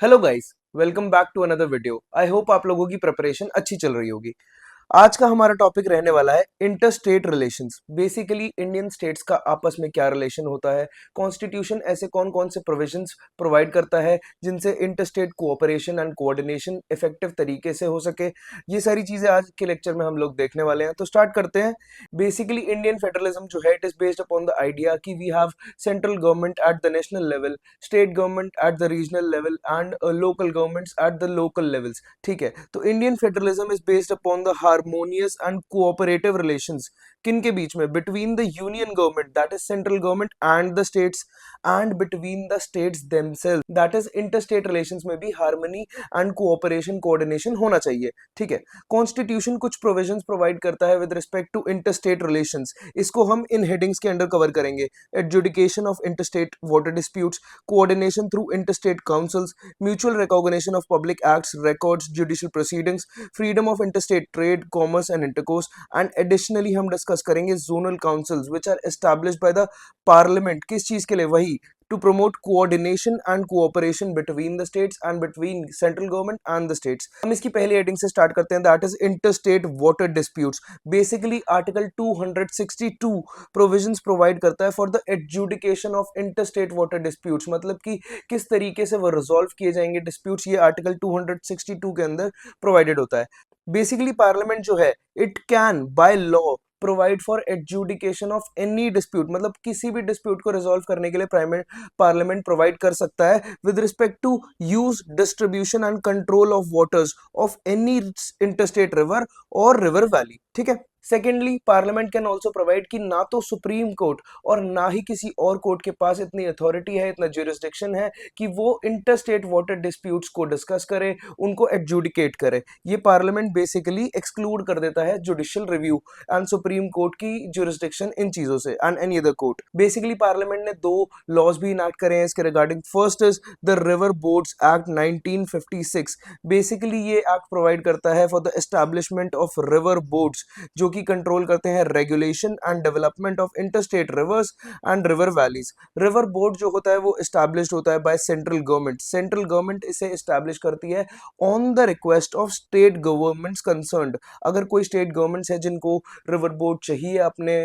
Hello guys, welcome back to another video. I hope आप लोगों की प्रिपरेशन अच्छी चल रही होगी। आज का हमारा टॉपिक रहने वाला है inter state relations. Basically Indian states का आपस में क्या रिलेशन होता है, कॉन्स्टिट्यूशन ऐसे कौन कौन से प्रोविजंस प्रोवाइड करता है जिनसे inter state cooperation and coordination effective तरीके से हो सके। ये सारी चीजें आज के लेक्चर में हम लोग देखने वाले हैं, तो स्टार्ट करते हैं। बेसिकली इंडियन फेडरलिज्म जो है, it is based upon the idea कि we have central government at the national level, state government at the regional level and local governments at the local levels. ठीक है, तो Indian federalism is based upon the harmonious and cooperative relations. किन के बीच में? Between the union government that is central government and the states, and between the states themself that is inter state relations में भी harmony and cooperation coordination होना चाहिए। ठीक है, कॉन्स्टिट्यूशन कुछ प्रोविजंस प्रोवाइड करता है with respect to inter state relations. इसको हम इन हेडिंग्स के अंडर कवर करेंगे। Adjudication of inter state water disputes, coordination through inter state councils, mutual recognition of public acts, records, judicial proceedings, freedom of interstate trade, commerce and intercourse, and additionally हम discuss करेंगे zonal councils which are established by the parliament। किस चीज के लिए? वही to promote coordination and cooperation between the states and between central government and the states। हम इसकी पहली हेडिंग से स्टार्ट करते हैं, that is interstate water disputes। Basically article 262 provisions provide करता है for the adjudication of interstate water disputes, मतलब कि किस तरीके से वो रिजॉल्व किए जाएंगे डिस्प्यूट्स, ये आर्टिकल 262 के अंदर प्रोवाइडेड होता है। बेसिकली पार्लियामेंट जो है, it can by law provide for adjudication of any dispute, मतलब किसी भी डिस्प्यूट को रिजॉल्व करने के लिए प्राइमरी पार्लियामेंट प्रोवाइड कर सकता है with respect to use, distribution and control of waters of any interstate river or river valley. ठीक है, secondly parliament can also provide कि ना तो सुप्रीम कोर्ट और ना ही किसी और कोर्ट के पास इतनी अथॉरिटी है, इतना ज्यूरिसडिक्शन है कि वो इंटरस्टेट वाटर डिस्प्यूट्स को डिस्कस करे, उनको एडजुडिकेट करे। ये पार्लियामेंट बेसिकली एक्सक्लूड कर देता है judicial review and supreme court की ज्यूरिसडिक्शन इन चीजों से and any other court. Basically parliament ने दो लॉज भी इनैक्ट करे हैं इसके regarding. First is the river boards act 1956। Basically ये एक्ट प्रोवाइड करता है for the establishment of river boards, जो कि कंट्रोल करते हैं regulation and development of interstate reverse and river valleys. River board जो होता है वो एस्टैब्लिश्ड होता है by central government. Central government इसे एस्टैब्लिश करती है on the request of state governments concerned. अगर कोई स्टेट गवर्नमेंट्स है जिनको रिवर बोर्ड चाहिए अपने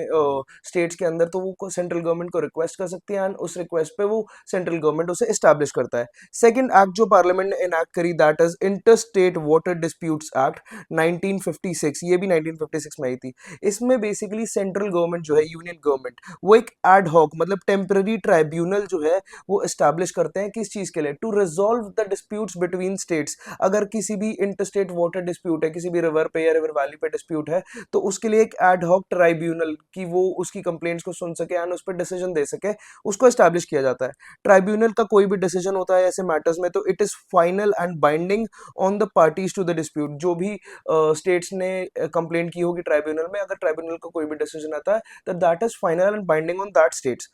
स्टेट्स के अंदर, तो वो सेंट्रल गवर्नमेंट को रिक्वेस्ट कर सकती है एंड उस रिक्वेस्ट पे वो सेंट्रल गवर्नमेंट उसे एस्टैब्लिश करता है। सेकंड एक्ट जो पार्लियामेंट ने इनैक्ट करी, that is interstate water disputes act 1956। ये भी 1956 में आई थी। इसमें बेसिकली सेंट्रल गवर्नमेंट जो है, यूनियन गवर्नमेंट, वो एक एड हॉक मतलब टेम्पररी ट्राइब्यूनल जो है वो एस्टैब्लिश करते हैं। किस चीज के लिए? To resolve the disputes between states. अगर किसी भी इंटरस्टेट वाटर डिस्प्यूट है, किसी भी रिवर पे या रिवर वैली पे डिस्प्यूट है, तो उसके लिए एक एड हॉक ट्राइब्यूनल की वो उसकी कंप्लेंट्स को सुन सके एंड उस पर डिसीजन दे सके, उसको एस्टैब्लिश किया जाता है। ट्राइब्यूनल का कोई भी डिसीजन होता है ऐसे मैटर्स में, तो it is final and binding on the parties to the dispute. जो भी स्टेट्स ने कंप्लेंट की होगी ट्राइब्यूनल में, अगर ट्राइब्यूनल का कोई भी डिसीजन आता है, तो that is final and binding on that states.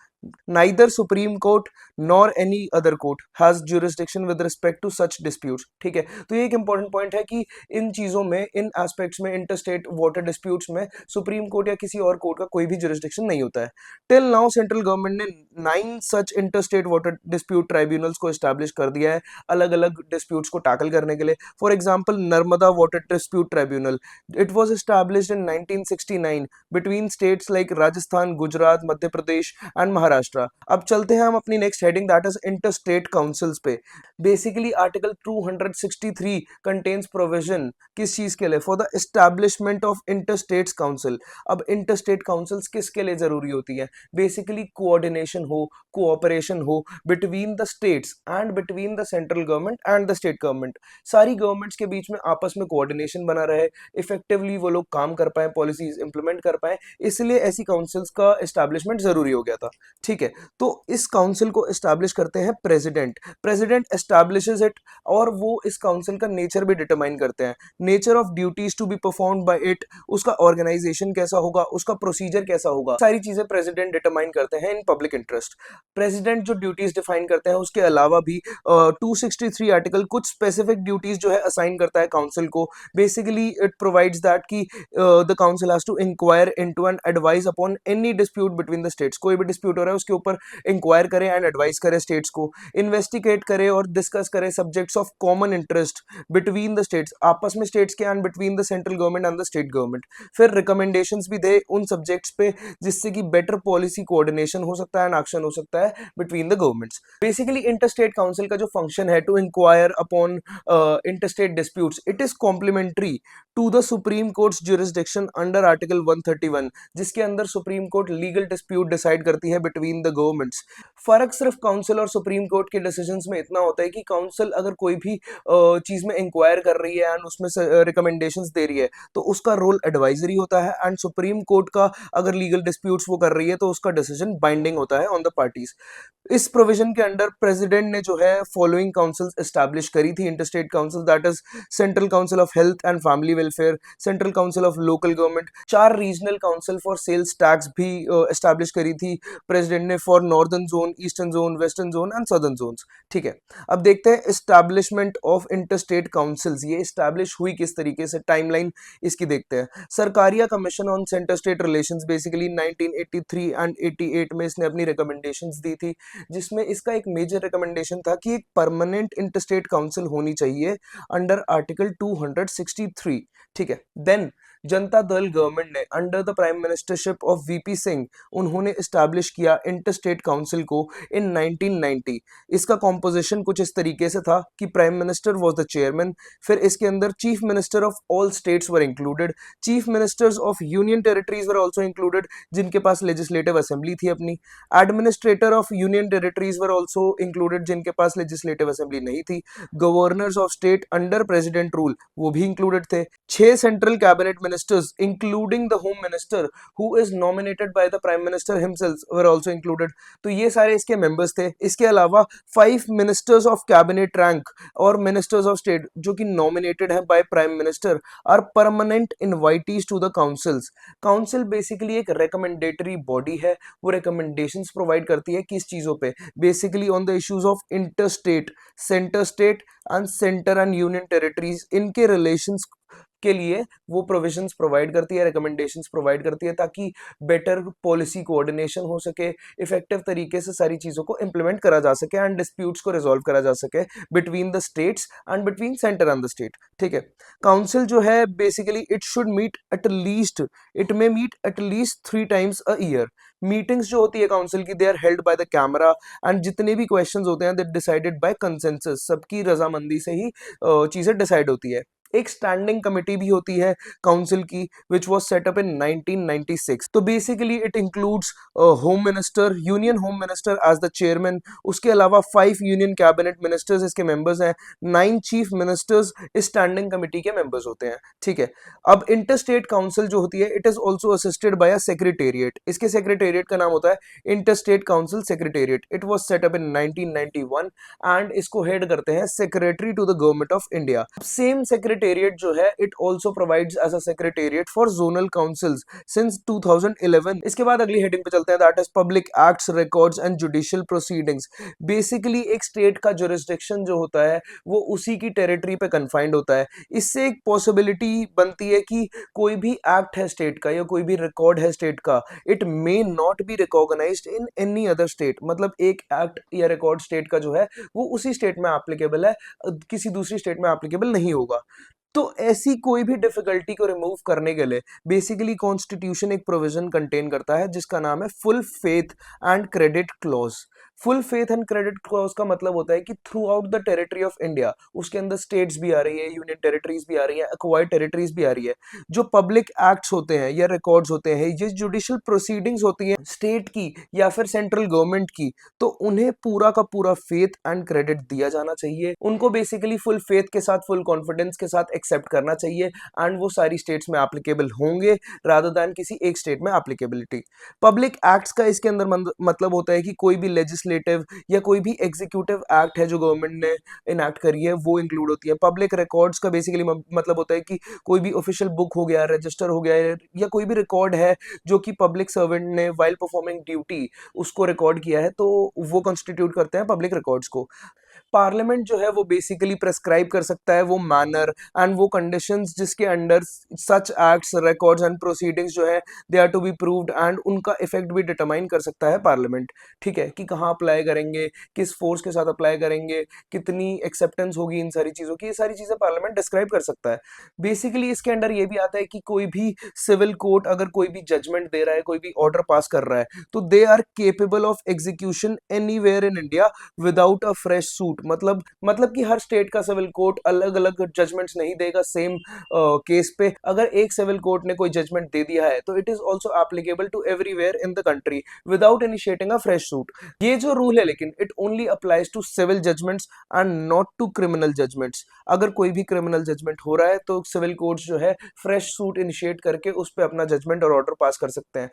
Neither Supreme Court nor any other court has jurisdiction with respect to such disputes। ठीक है, तो ये एक इंपॉर्टेंट पॉइंट है कि इन चीजों में, इन एस्पेक्ट्स में, इंटरस्टेट वाटर डिस्प्यूट्स में सुप्रीम कोर्ट या किसी और कोर्ट का कोई भी जुरिस्डिक्शन नहीं होता है। टिल नाउ सेंट्रल गवर्नमेंट ने 9 सच इंटरस्टेट वाटर डिस्प्यूट ट्राइब्यूनल्स को एस्टैब्लिश कर दिया है अलग अलग डिस्प्यूट्स को टैकल करने के लिए। For example Narmada water dispute tribunal, it was established in 1969 between states like Rajasthan, Gujarat, Madhya Pradesh and Maharashtra. अब चलते हैं हम अपनी next heading, that is interstate councils पे। बेसिकली आर्टिकल 263 कंटेन्स प्रोविजन किस चीज के लिए? For the establishment of interstates council. अब इंटरस्टेट काउंसिल्स किसके लिए जरूरी होती है? बेसिकली कोऑर्डिनेशन हो, कोऑपरेशन हो between the states and between the central government and the state government. सारी गवर्नमेंट्स के बीच में आपस में कोऑर्डिनेशन बना रहे, इफेक्टिवली वो लोग काम कर पाए, पॉलिसीज इंप्लीमेंट कर पाए, इसलिए ऐसी काउंसिल्स का एस्टैब्लिशमेंट जरूरी हो गया था। ठीक है, तो इस काउंसिल को एस्टैब्लिश करते हैं प्रेसिडेंट। प्रेसिडेंट एस्टैब्लिशेस इट, और वो इस काउंसिल का नेचर भी डिटरमाइन करते हैं। Nature of duties to be performed by it, उसका ऑर्गेनाइजेशन कैसा होगा, उसका प्रोसीजर कैसा होगा, सारी चीजें प्रेसिडेंट डिटरमाइन करते हैं इन पब्लिक इंटरेस्ट। प्रेसिडेंट जो ड्यूटीज डिफाइन करते हैं, उसके अलावा भी 263 आर्टिकल कुछ स्पेसिफिक ड्यूटीज जो है असाइन करता है काउंसिल को। बेसिकली इट प्रोवाइड्स दैट कि the council has to inquire into and advise upon any dispute between the states. कोई भी डिस्प्यूट हो रहा रहा है उसके ऊपर इंक्वायर करे एंड एडवाइस करे स्टेट्स को, इन्वेस्टिगेट करे और डिस्कस करे subjects of common interest between the states, आपस में स्टेट्स के and between the central government and the state government. फिर रिकमेंडेशंस भी दे उन सब्जेक्ट्स पे जिससे कि बेटर पॉलिसी कोऑर्डिनेशन हो सकता है एंड एक्शन हो सकता है between the governments. Basically interstate council का जो फंक्शन है to inquire upon interstate disputes, it is complementary to the Supreme Court's jurisdiction under Article 131, जिसके अंदर supreme court legal dispute decide करती है बिटवीन द गवर्नमेंट्स। फर्क सिर्फ काउंसिल और सुप्रीम कोर्ट के डिसीजंस में इतना होता है कि काउंसिल अगर कोई भी चीज में इंक्वायर कर रही है एंड उसमें रिकमेंडेशंस दे रही है तो उसका रोल एडवाइजरी होता है, एंड सुप्रीम कोर्ट का अगर लीगल डिस्प्यूट्स वो कर रही है तो उसका डिसीजन बाइंडिंग होता है ऑन द पार्टीज। इस प्रोविजन के अंडर प्रेसिडेंट ने जो है फॉलोइंग काउंसिल्स एस्टैब्लिश करी थी interstate council, that is central council of health and family welfare, central council of local government, 4 regional council for sales tax भी एस्टैब्लिश करी थी प्रेसिडेंट ने for northern zone, eastern zone, western zone and southern zones. ठीक है, अब देखते हैं establishment of interstate councils, ये एस्टैब्लिश हुई किस तरीके से, टाइमलाइन इसकी देखते हैं। Sarkaria commission on centre state relations basically 1983 and 88 में इसने अपनी रिकमेंडेशंस दी थी, जिसमें इसका एक मेजर रिकमेंडेशन था कि एक परमानेंट इंटरस्टेट काउंसिल होनी चाहिए अंडर आर्टिकल 263। ठीक है, देन जनता दल गवर्नमेंट ने under the prime ministership of VP Singh उन्होंने एस्टैब्लिश किया इंटरस्टेट काउंसिल को इन 1990। इसका कॉम्पोजिशन कुछ इस तरीके से था कि prime minister was the chairman, फिर इसके अंदर chief minister of all states were included, chief ministers of union territories were also included जिनके पास लेजिस्लेटिव असेंबली थी अपनी, administrator of union territories were also included जिनके पास लेजिस्लेटिव असेंबली नहीं थी, governors of state under president rule वो भी included थे, 6 central cabinet ministers including the home minister who is nominated by the prime minister himself were also included, तो ये सारे इसके मेंबर्स थे। इसके अलावा 5 मिनिस्टर्स ऑफ कैबिनेट रैंक और मिनिस्टर्स ऑफ स्टेट जो कि नॉमिनेटेड है by prime minister are permanent invitees to the councils. Council basically एक रिकमेंडेटरी बॉडी है, वो रिकमेंडेशंस प्रोवाइड करती है किस चीजों पे, basically on the issues of interstate, center state and center and union territories, इनके रिलेशंस के लिए वो प्रोविजंस प्रोवाइड करती है, रिकमेंडेशंस प्रोवाइड करती है ताकि बेटर पॉलिसी कोऑर्डिनेशन हो सके, इफेक्टिव तरीके से सारी चीजों को इंप्लीमेंट करा जा सके एंड डिस्प्यूट्स को रिजॉल्व करा जा सके between the states and between center and the state. ठीक है, काउंसिल जो है basically it should meet at least, it may meet at least 3 times a year. Meetings जो होती है काउंसिल की they are held by the camera and जितने भी क्वेश्चंस होते हैं दे डिसाइडेड बाय कंसेंसस, सबकी रजामंदी से ही चीजें डिसाइड होती है। एक स्टैंडिंग कमेटी भी होती है काउंसिल की which was set up in 1996, तो basically it includes home minister, union home minister as the chairman, उसके अलावा 5 यूनियन कैबिनेट मिनिस्टर्स इसके मेंबर्स हैं, 9 चीफ मिनिस्टर्स इस स्टैंडिंग कमेटी के मेंबर्स होते हैं। ठीक है, अब इंटरस्टेट काउंसिल जो होती है it is also assisted by a secretariat, इसके सेक्रेटेरिएट का नाम होता है interstate council secretariat, it was set up in 1991 and इसको हेड करते हैं secretary to the government of India. Same secretary secretariat जो है it also provides as a secretariat for zonal councils since 2011। इसके बाद अगली हेडिंग पे चलते हैं, that is public acts, records and judicial proceedings. Basically एक स्टेट का जुरिस्डिक्शन जो होता है वो उसी की टेरिटरी पे कन्फाइंड होता है। इससे एक पॉसिबिलिटी बनती है कि कोई भी एक्ट है स्टेट का या कोई भी रिकॉर्ड है स्टेट का, it may not be recognised in any other state. मतलब एक एक्ट या रिकॉर्ड स्टेट का जो है वो उसी स्टेट में एप्लीकेबल है, किसी दूसरी स्टेट में एप्लीकेबल नहीं होगा। तो ऐसी कोई भी डिफिकल्टी को रिमूव करने के लिए बेसिकली कॉन्स्टिट्यूशन एक प्रोविजन कंटेन करता है जिसका नाम है full faith and credit clause. Full faith and credit clause का मतलब होता है कि through out the territory of India, उसके अंदर स्टेट्स भी आ रही है, यूनियन टेरिटरीज भी आ रही है, एक्वायर्ड टेरिटरीज भी आ रही है, जो पब्लिक एक्ट्स होते हैं या रिकॉर्ड्स होते हैं, ये जुडिशियल प्रोसीडिंग्स होती हैं स्टेट की या फिर सेंट्रल गवर्नमेंट की, तो उन्हें पूरा का पूरा फेथ एंड क्रेडिट दिया जाना चाहिए। उनको बेसिकली फुल फेथ के साथ, फुल कॉन्फिडेंस के साथ एक्सेप्ट करना चाहिए एंड वो सारी स्टेट्स में एप्लीकेबल होंगे रादर दैन किसी एक स्टेट में एप्लीकेबिलिटी। पब्लिक एक्ट्स का इसके अंदर मतलब होता है कि कोई भी लेजिस्लेटिव या कोई भी एग्जीक्यूटिव एक्ट है जो गवर्नमेंट ने इनैक्ट करी है वो इंक्लूड होती है। पब्लिक रिकॉर्ड्स का बेसिकली मतलब होता है कि कोई भी ऑफिशियल बुक हो गया, रजिस्टर हो गया, या कोई भी रिकॉर्ड है जो कि पब्लिक सर्वेंट ने वाइल परफॉर्मिंग ड्यूटी उसको रिकॉर्ड किया है, तो वो कॉन्स्टिट्यूट करते हैं पब्लिक रिकॉर्ड्स को। पार्लियामेंट जो है वो बेसिकली प्रेस्क्राइब कर सकता है वो मैनर एंड वो कंडीशंस जिसके under such acts, records and proceedings जो है they are to be proved, and उनका इफेक्ट भी डिटरमाइन कर सकता है पार्लियामेंट। ठीक है, कि कहाँ अप्लाई करेंगे, किस फोर्स के साथ अप्लाई करेंगे, कितनी एक्सेप्टेंस होगी इन सारी चीज़ों की, ये सारी चीज़ें पार्लियामेंट डिस्क्राइब कर सकता है। बेसिकली इसके अंडर ये भी आता है कि कोई भी सिविल कोर्ट अगर कोई भी जजमेंट दे रहा है, कोई भी ऑर्डर पास कर रहा है, तो they are capable of execution anywhere in India without a fresh suit. मतलब कि हर स्टेट का सिविल कोर्ट अलग अलग जजमेंट्स नहीं देगा सेम केस पे। अगर एक सिविल कोर्ट ने कोई जजमेंट दे दिया है तो it is also applicable to everywhere in the country without initiating a fresh suit. ये जो रूल है लेकिन it only applies to civil judgments and not to criminal judgments. अगर कोई भी क्रिमिनल जजमेंट हो रहा है तो सिविल कोर्ट्स जो है फ्रेश सूट इनिशिएट करके उस पर अपना जजमेंट और ऑर्डर पास कर सकते हैं।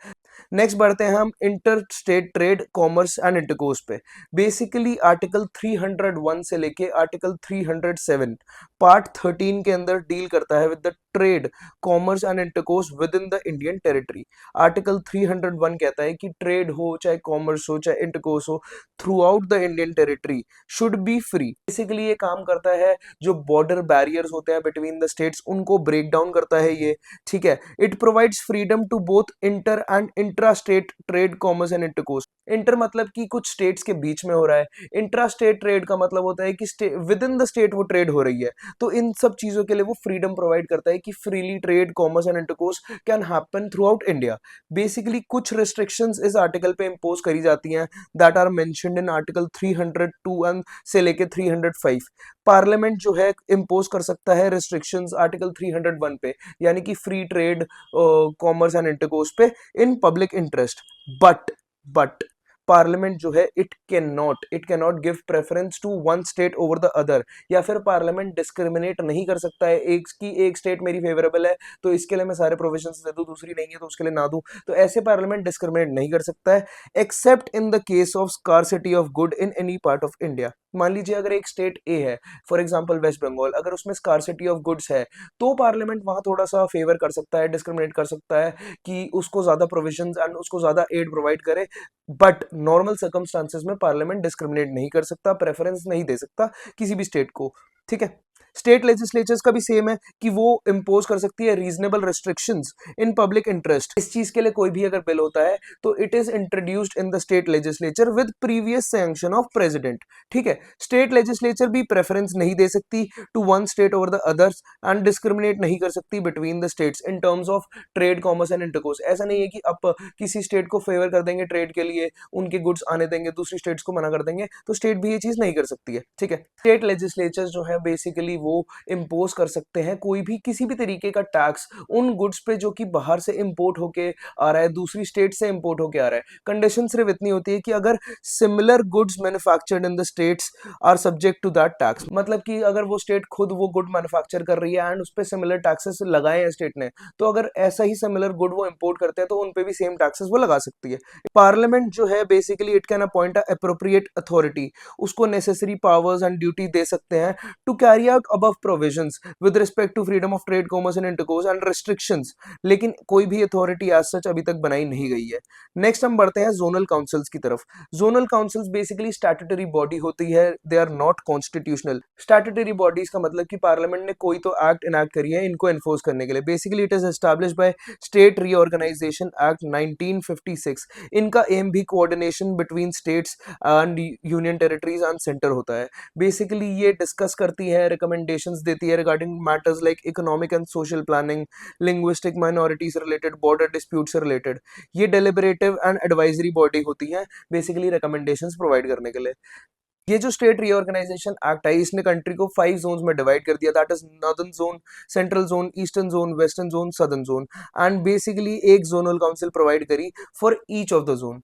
नेक्स्ट बढ़ते हैं हम inter state trade, commerce and intercourse पे। बेसिकली आर्टिकल 301 से लेके आर्टिकल 307 पार्ट 13 के अंदर डील करता है with the trade, commerce and intercourse with in the Indian territory. Article 301 कहता है कि ट्रेड हो, चाहे कॉमर्स हो, चाहे इंटरकोर्स हो, throughout the Indian territory should be free. Basically ये काम करता है जो बॉर्डर बैरियर्स होते हैं बिटवीन द स्टेट्स उनको ब्रेक डाउन करता है ये। ठीक है, it provides freedom to both inter and intra state trade, commerce and intercourse. Inter मतलब कि कुछ स्टेट्स के बीच में हो रहा है, इंट्रा स्टेट ट्रेड का मतलब होता है कि विद इन द स्टेट वो ट्रेड हो रही है। तो इन सब चीजों के लिए वो फ्रीडम प्रोवाइड करता है कि freely trade, commerce and intercourse can happen throughout India. Basically कुछ रिस्ट्रिक्शंस इस आर्टिकल पे इंपोज करी जाती हैं that are mentioned in article 302 and से लेके 305। पार्लियामेंट जो है इंपोज कर सकता है रिस्ट्रिक्शंस आर्टिकल 301 पे, यानी कि free trade, commerce and intercourse पे in public interest. But parliament जो है it can not give preference to one state over the other, या फिर पार्लियामेंट डिस्क्रिमिनेट नहीं कर सकता है एक स्टेट मेरी फेवरेबल है तो इसके लिए मैं सारे प्रोविजंस दे दूं, दूसरी नहीं है तो उसके लिए ना दूं। तो ऐसे पार्लियामेंट डिस्क्रिमिनेट नहीं कर सकता है accept in the case of scarcity of good in any part of India. मान लीजिए अगर एक स्टेट ए है, फॉर एग्जांपल वेस्ट बंगाल, अगर उसमें स्कार्सिटी ऑफ गुड्स है तो पार्लियामेंट वहां थोड़ा सा फेवर कर सकता है, डिस्क्रिमिनेट कर सकता है कि उसको ज्यादा प्रोविजंस एंड उसको ज्यादा एड प्रोवाइड करे। बट नॉर्मल सर्कमस्टांसेस में पार्लियामेंट डिस्क्रिमिनेट नहीं कर सकता, प्रेफरेंस नहीं दे सकता किसी भी स्टेट को। ठीक है, स्टेट लेजिस्लेचर्स का भी सेम है कि वो इंपोज कर सकती है रीजनेबल रिस्ट्रिक्शंस इन पब्लिक इंटरेस्ट। इस चीज के लिए कोई भी अगर बिल होता है तो it is introduced in the state legislature with previous sanction of president. ठीक है, स्टेट लेजिस्लेचर भी प्रेफरेंस नहीं दे सकती to one state over the others and discriminate नहीं कर सकती between the states in terms of trade, commerce and intercourse. ऐसा नहीं है कि आप किसी स्टेट को फेवर कर देंगे ट्रेड के लिए, उनके गुड्स आने देंगे, दूसरी स्टेट्स को मना कर देंगे, तो स्टेट भी ये चीज नहीं कर सकती है। ठीक है, स्टेट लेजिस्लेचर जो है बेसिकली वो इंपोज कर सकते हैं कोई भी किसी भी तरीके का टैक्स उन गुड्स पे जो कि बाहर से इंपोर्ट होके आ रहा है, दूसरी स्टेट से इंपोर्ट होके आ रहा है। कंडीशन सिर्फ इतनी होती है कि अगर similar goods manufactured in the states are subject to that tax. मतलब कि अगर वो स्टेट खुद वो गुड मैन्युफैक्चर कर रही है एंड उस पर सिमिलर टैक्सेस लगाए हैं स्टेट ने, तो अगर ऐसा ही सिमिलर गुड वो इंपोर्ट करते हैं तो उन पे भी सेम टैक्सेस वो लगा सकती है। पार्लियामेंट जो है basically it can appoint a appropriate authority, उसको नेसेसरी पावर्स एंड ड्यूटी दे सकते हैं to carry out above provisions with respect to freedom of trade, commerce and intercourse and restrictions. लेकिन कोई भी अथॉरिटी एज सच अभी तक बनाई नहीं गई है। नेक्स्ट हम बढ़ते हैं जोनल काउंसिल्स की तरफ। Zonal councils basically statutory body होती है, they are not constitutional. Statutory bodies का मतलब कि पार्लियामेंट ने कोई तो एक्ट इनैक्ट करी है इनको एनफोर्स करने के लिए। Basically it is established by state reorganisation act 1956। इनका एम भी coordination between states and union territories and centre होता है। बेसिकली ये डिस्कस करती है, रिकमेंडेशंस देती है regarding matters like economic and social planning, linguistic minority से रिलेटेड, बॉर्डर डिस्प्यूट से रिलेटेड। ये डेलिबरेटिव एंड एडवाइजरी बॉडी होती है बेसिकली रिकमेंडेशंस प्रोवाइड करने के लिए। ये जो स्टेट रीऑर्गेनाइजेशन एक्ट है इसने कंट्री को 5 जोन्स में डिवाइड कर दिया, that is northern zone, central zone, eastern zone, western zone, southern zone, and basically एक जोनल काउंसिल प्रोवाइड करी for each of the zone.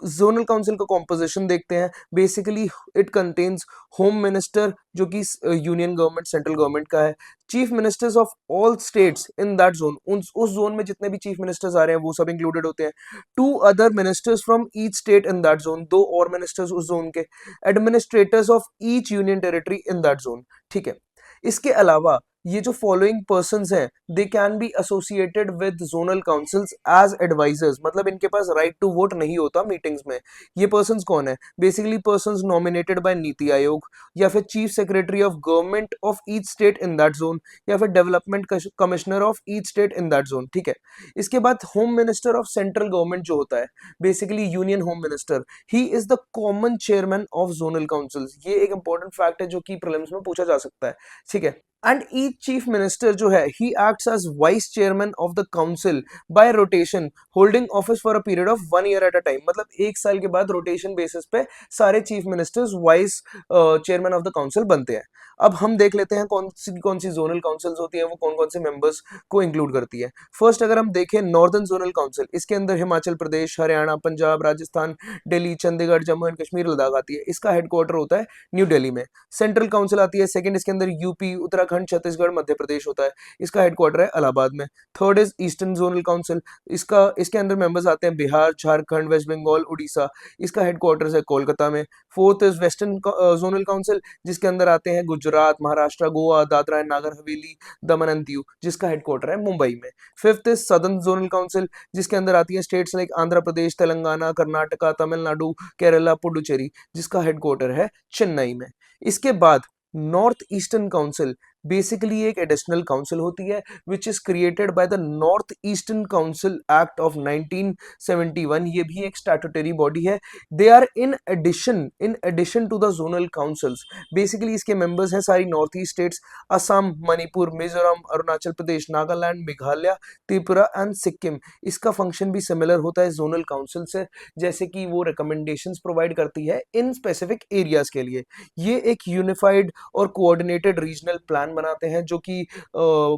Zonal council का कॉम्पोजिशन देखते हैं। Basically it contains home minister जो कि union government, central government का है, chief ministers of all states in that zone, उस जोन में जितने भी चीफ मिनिस्टर्स आ रहे हैं वो सब इंक्लूडेड होते हैं, 2 other ministers from each state in that zone, 2 और मिनिस्टर्स उस जोन के, administrators of each union territory in that zone. ठीक है, इसके अलावा ये जो फॉलोइंग पर्सन्स हैं they can be associated with zonal councils as advisers, मतलब इनके पास राइट टू वोट नहीं होता मीटिंग्स में। ये पर्सन्स कौन है? Basically persons nominated by NITI Aayog, या फिर chief secretary of government of each state in that zone, या फिर development commissioner of each state in that zone. ठीक है, इसके बाद home minister of central government जो होता है, basically union home minister, he is the common chairman of zonal councils. ये एक इंपॉर्टेंट फैक्ट है जो कि प्रीलिम्स में पूछा जा सकता है। ठीक है, एंड ईच चीफ मिनिस्टर जो है ही acts as vice chairman of the council by rotation, holding office for a period of 1 year at a time. मतलब 1 साल के बाद रोटेशन बेसिस पे सारे chief ministers vice chairman of the council बनते हैं। अब हम देख लेते हैं कौन सी जोनल काउंसिल्स होती है, वो कौन कौन से मेंबर्स को इंक्लूड करती है। फर्स्ट अगर हम देखें नॉर्दर्न जोनल काउंसिल, इसके अंदर हिमाचल प्रदेश, हरियाणा, पंजाब, राजस्थान, दिल्ली, चंडीगढ़, जम्मू एंड कश्मीर, लद्दाख आती है। इसका हेडक्वार्टर होता है न्यू दिल्ली में। सेंट्रल काउंसिल आती है सेकंड, इसके अंदर यूपी, उत्तराखंड, छत्तीसगढ़, मध्य प्रदेश होता है। इसका हेडक्वार्टर है इलाहाबाद में। Third is eastern zonal council, इसके अंदर मेंबर्स आते हैं बिहार, झारखंड, वेस्ट बंगाल, उड़ीसा। इसका हेडक्वार्टर है कोलकाता में। Fourth is western zonal council, जिसके अंदर आते हैं Gujarat, Maharashtra, Goa, Dadra and Nagar Haveli, Daman and Diu, जिसका हेडक्वार्टर है मुंबई में। Fifth is southern zonal council, जिसके अंदर आती है स्टेट्स लाइक आंध्र प्रदेश, तेलंगाना, कर्नाटका, तमिलनाडु, केरला, पुडुचेरी, जिसका हेडक्वार्टर है चेन्नई में। इसके बाद नॉर्थ ईस्टर्न काउंसिल बेसिकली एक एडिशनल काउंसिल होती है which is created by the north eastern council act of 1971। ये भी एक स्टैट्यूटरी बॉडी है। They are in addition to the zonal councils. Basically इसके मेंबर्स हैं सारी north east states, Assam, Manipur, Mizoram, Arunachal Pradesh, Nagaland, Meghalaya, Tripura and Sikkim. इसका फंक्शन भी सिमिलर होता है जोनल काउंसिल से, जैसे कि वो रिकमेंडेशंस प्रोवाइड करती है इन स्पेसिफिक एरियाज के लिए। ये एक यूनिफाइड और कोऑर्डिनेटेड रीजनल प्लान बनाते हैं जो कि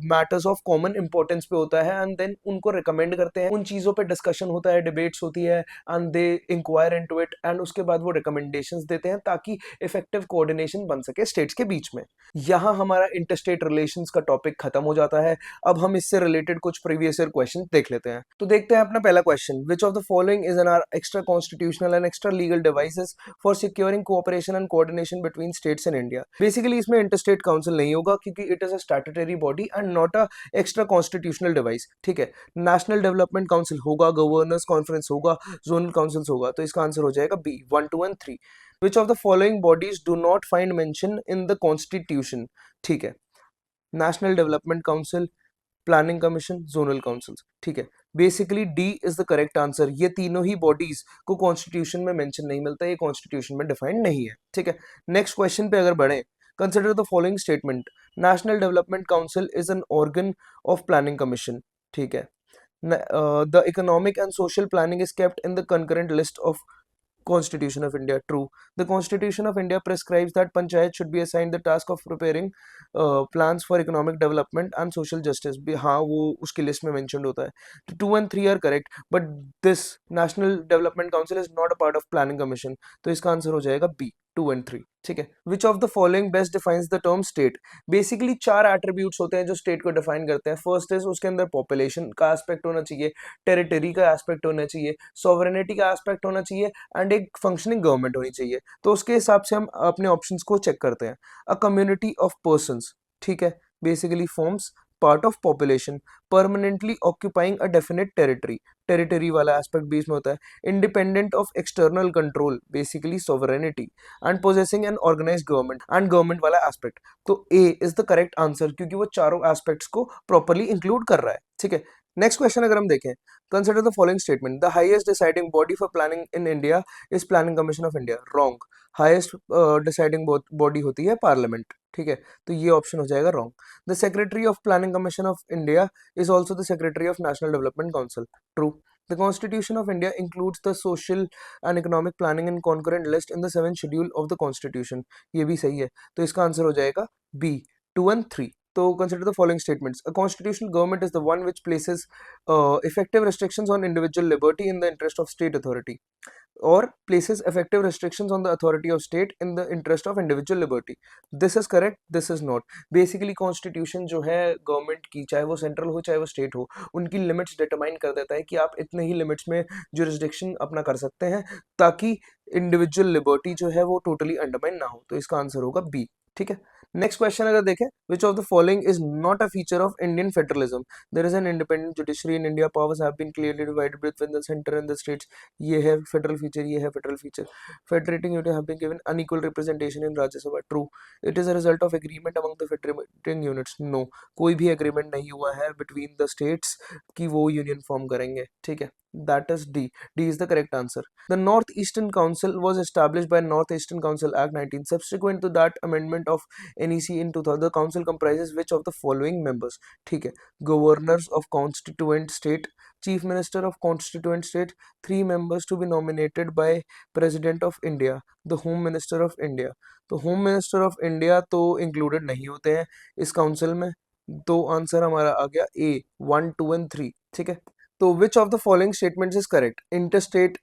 मैटर्स ऑफ कॉमन इंपॉर्टेंस पे होता है, एंड देन उनको रिकमेंड करते हैं। उन चीजों पे डिस्कशन होता है, डिबेट्स होती है, and they inquire into it, and उसके बाद वो रिकमेंडेशंस देते हैं ताकि इफेक्टिव कोऑर्डिनेशन बन सके स्टेट्स के बीच में। यहाँ हमारा इंटरस्टेट रिलेशंस का टॉपिक खत्म हो जाता है। अब हम इससे रिलेटेड कुछ प्रीवियस ईयर क्वेश्चन देख लेते हैं। तो देखते हैं अपना पहला question, which of the following is an are extra constitutional and extra legal devices for securing cooperation and coordination between states in India. Basically इसमें इंटरस्टेट काउंसिल नहीं होगा क्योंकि it is a statutory body and not a extra constitutional device. ठीक है, national development council होगा, governors conference होगा, zonal councils होगा। तो इसका आंसर हो जाएगा B, 1, 2 and 3। Which of the following bodies do not find mention in the constitution. ठीक है, national development council, planning commission, zonal councils. ठीक है, basically D is the correct answer. ये तीनों ही बॉडीज को कॉन्स्टिट्यूशन में मेंशन नहीं मिलता, ये कॉन्स्टिट्यूशन में डिफाइंड नहीं है। ठीक है, नेक्स्ट क्वेश्चन पे अगर बढ़े, consider the following statement, national development council is an organ of planning commission. ठीक है, the economic and social planning is kept in the concurrent list of Constitution of India. True. The Constitution of India prescribes that Panchayat should be assigned the task of preparing plans for economic development and social justice. भी हाँ वो उसकी list में mentioned होता है। तो 2 and 3 are correct, but this National Development Council is not a part of Planning Commission. तो इसका आंसर हो जाएगा B, 2 and 3। ठीक है, विच of the following best defines the term state. Basically 4 attributes होते हैं जो स्टेट को डिफाइन करते हैं। फर्स्ट इज उसके अंदर पॉपुलेशन का एस्पेक्ट होना चाहिए, टेरिटरी का एस्पेक्ट होना चाहिए, सॉवरेनिटी का एस्पेक्ट होना चाहिए, एंड एक फंक्शनिंग गवर्नमेंट होनी चाहिए। तो उसके हिसाब से हम अपने ऑप्शंस को चेक करते हैं। अ कम्युनिटी ऑफ पर्संस, ठीक है, basically forms part of population, permanently occupying a definite territory, territory वाला एस्पेक्ट बीच में होता है, independent of external control, basically sovereignty, and possessing an organised government, and government वाला एस्पेक्ट। तो A is the correct answer क्योंकि वो चारों एस्पेक्ट्स को प्रॉपरली इंक्लूड कर रहा है। ठीक है, नेक्स्ट क्वेश्चन अगर हम देखें, consider the following statement, the highest deciding body for planning in India is planning commission of India. Wrong, highest deciding body होती है पार्लियामेंट। ठीक है, तो ये ऑप्शन हो जाएगा wrong. The secretary of planning commission of India is also the Secretary of National Development Council. True. The Constitution of India includes the social and economic planning and concurrent list in the 7th schedule of the Constitution. ये भी सही है, तो इसका answer हो जाएगा B, 2 and 3. तो consider the following statements. A constitutional government is the one which places effective restrictions on individual liberty in the interest of state authority, or places effective restrictions on the authority of state in the interest of individual liberty. This is correct, this is not. Basically constitution जो है government की, चाहे वो central हो चाहे वो state हो, उनकी लिमिट्स डिटरमाइन कर देता है कि आप इतने ही लिमिट्स में जुरिस्डिक्शन अपना कर सकते हैं ताकि इंडिविजुअल लिबर्टी जो है वो टोटली अंडरमाइन ना हो। तो इसका आंसर होगा बी। ठीक है, नेक्स्ट क्वेश्चन अगर देखें, which of the following is not a feature of Indian federalism? There is an independent judiciary in India, powers have been clearly divided between the centre and the states. ये है federal feature, ये है federal feature. Federating unit have been given unequal representation in Rajya Sabha, true. It is a result of agreement among the federating units, no. कोई भी agreement नहीं हुआ है between the states कि वो यूनियन फॉर्म करेंगे, ठीक है। That is D, D is the correct answer. The North-Eastern Council was established by North-Eastern Council Act 19. Subsequent to that amendment of NEC in 2000, the council comprises which of the following members? ठीक है, governors of constituent state, chief minister of constituent state, three members to be nominated by president of India, the home minister of India। तो home minister of India तो included नहीं होते हैं इस council में, तो आंसर हमारा आ गया ए, 1, 2 एंड 3, ठीक है। तो which of the following statements is correct? Interstate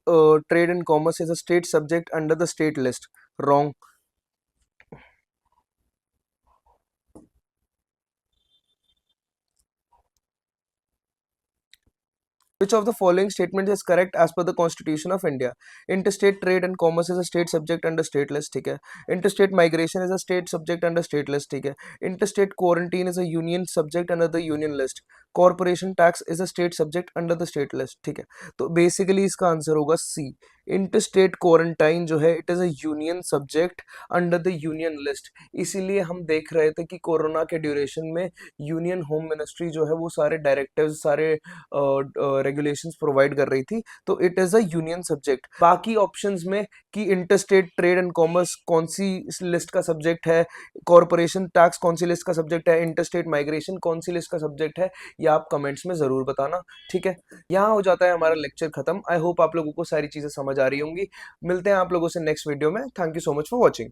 trade and commerce is a state subject under the state list. Wrong. Which of the following statements is correct as per the Constitution of India? Interstate trade and commerce is a state subject under state list, ठीक है। Interstate migration is a state subject under state list, ठीक है। Interstate quarantine is a union subject under the union list. Corporation tax is a state subject under the state list, ठीक है। तो basically इसका answer होगा सी, interstate quarantine जो है it is a union subject under the union list. इसीलिए हम देख रहे थे कि कोरोना के ड्यूरेशन में यूनियन होम मिनिस्ट्री जो है वो सारे डायरेक्टिव्स, सारे रेगुलेशंस प्रोवाइड कर रही थी, तो it is a union subject. बाकी ऑप्शंस में कि इंटरस्टेट ट्रेड एंड कॉमर्स कौन सी लिस्ट का सब्जेक्ट है, कॉरपोरेशन टैक्स कौन सी लिस्ट का सब्जेक्ट है, इंटरस्टेट माइग्रेशन कौन सी लिस्ट का सब्जेक्ट है, ये आप कमेंट्स में ज़रूर बताना, ठीक है। यहाँ हो जाता है हमारा लेक्चर खत्म। आई होप आप लोगों को सारी चीज़ें समझ आ रही होंगी। मिलते हैं आप लोगों से नेक्स्ट वीडियो में। Thank you so much for watching.